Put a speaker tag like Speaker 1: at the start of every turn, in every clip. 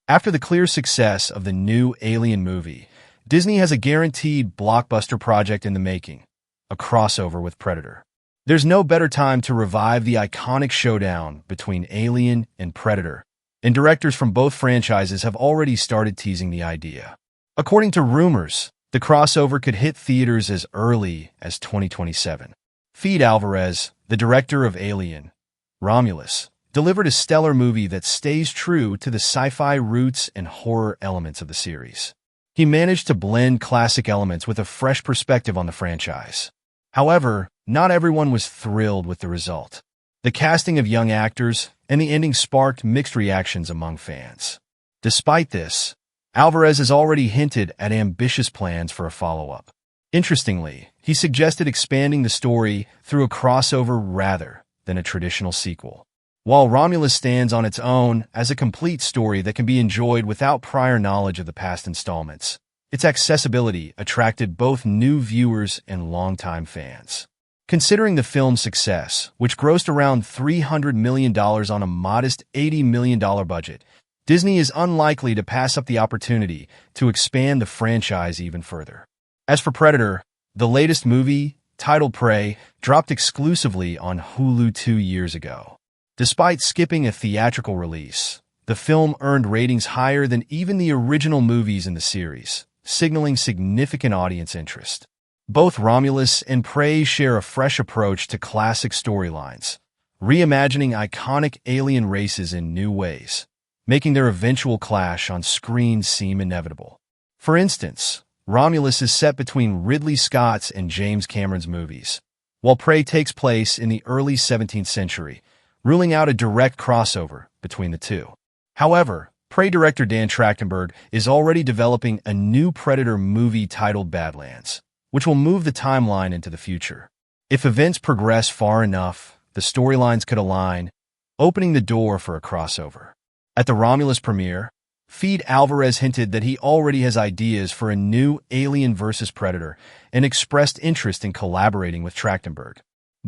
Speaker 1: After the clear success of the new Alien movie, Disney has a guaranteed blockbuster project in the making, a crossover with Predator. There's no better time to revive the iconic showdown between Alien and Predator, and directors from both franchises have already started teasing the idea. According to rumors, the crossover could hit theaters as early as 2027. Fede Alvarez, the director of Alien, Romulus, delivered a stellar movie that stays true to the sci-fi roots and horror elements of the series. He managed to blend classic elements with a fresh perspective on the franchise. However, not everyone was thrilled with the result. The casting of young actors and the ending sparked mixed reactions among fans. Despite this, Alvarez has already hinted at ambitious plans for a follow-up. Interestingly, he suggested expanding the story through a crossover rather than a traditional sequel. While Romulus stands on its own as a complete story that can be enjoyed without prior knowledge of the past installments, its accessibility attracted both new viewers and longtime fans. Considering the film's success, which grossed around $300 million on a modest $80 million budget, Disney is unlikely to pass up the opportunity to expand the franchise even further. As for Predator, the latest movie, titled Prey, dropped exclusively on Hulu 2 years ago. Despite skipping a theatrical release, the film earned ratings higher than even the original movies in the series, signaling significant audience interest. Both Romulus and Prey share a fresh approach to classic storylines, reimagining iconic alien races in new ways, making their eventual clash on screen seem inevitable. For instance, Romulus is set between Ridley Scott's and James Cameron's movies, while Prey takes place in the early 17th century, ruling out a direct crossover between the two. However, Prey director Dan Trachtenberg is already developing a new Predator movie titled Badlands, which will move the timeline into the future. If events progress far enough, the storylines could align, opening the door for a crossover. At the Romulus premiere, Fede Alvarez hinted that he already has ideas for a new Alien vs. Predator and expressed interest in collaborating with Trachtenberg.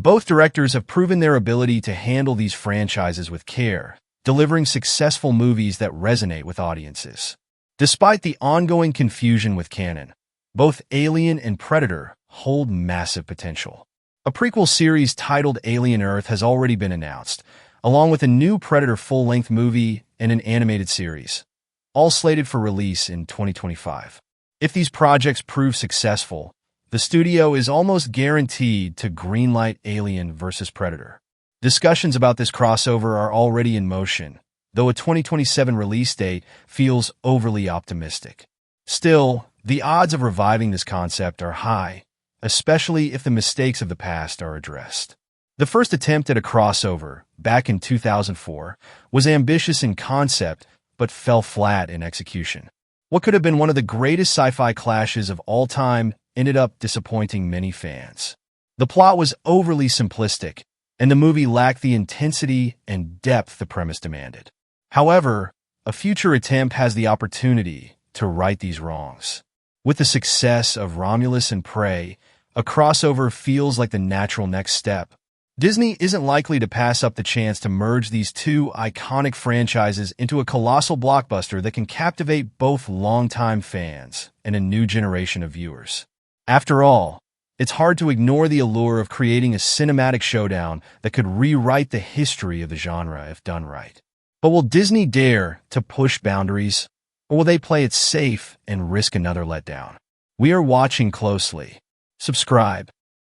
Speaker 1: Both directors have proven their ability to handle these franchises with care, delivering successful movies that resonate with audiences. Despite the ongoing confusion with canon, both Alien and Predator hold massive potential. A prequel series titled Alien Earth has already been announced, along with a new Predator full-length movie and an animated series, all slated for release in 2025. If these projects prove successful, the studio is almost guaranteed to greenlight Alien vs. Predator. Discussions about this crossover are already in motion, though a 2027 release date feels overly optimistic. Still, the odds of reviving this concept are high, especially if the mistakes of the past are addressed. The first attempt at a crossover, back in 2004, was ambitious in concept but fell flat in execution. What could have been one of the greatest sci-fi clashes of all time ended up disappointing many fans. The plot was overly simplistic, and the movie lacked the intensity and depth the premise demanded. However, a future attempt has the opportunity to right these wrongs. With the success of Romulus and Prey, a crossover feels like the natural next step. Disney isn't likely to pass up the chance to merge these two iconic franchises into a colossal blockbuster that can captivate both longtime fans and a new generation of viewers. After all, it's hard to ignore the allure of creating a cinematic showdown that could rewrite the history of the genre if done right. But will Disney dare to push boundaries, or will they play it safe and risk another letdown? We are watching closely. Subscribe,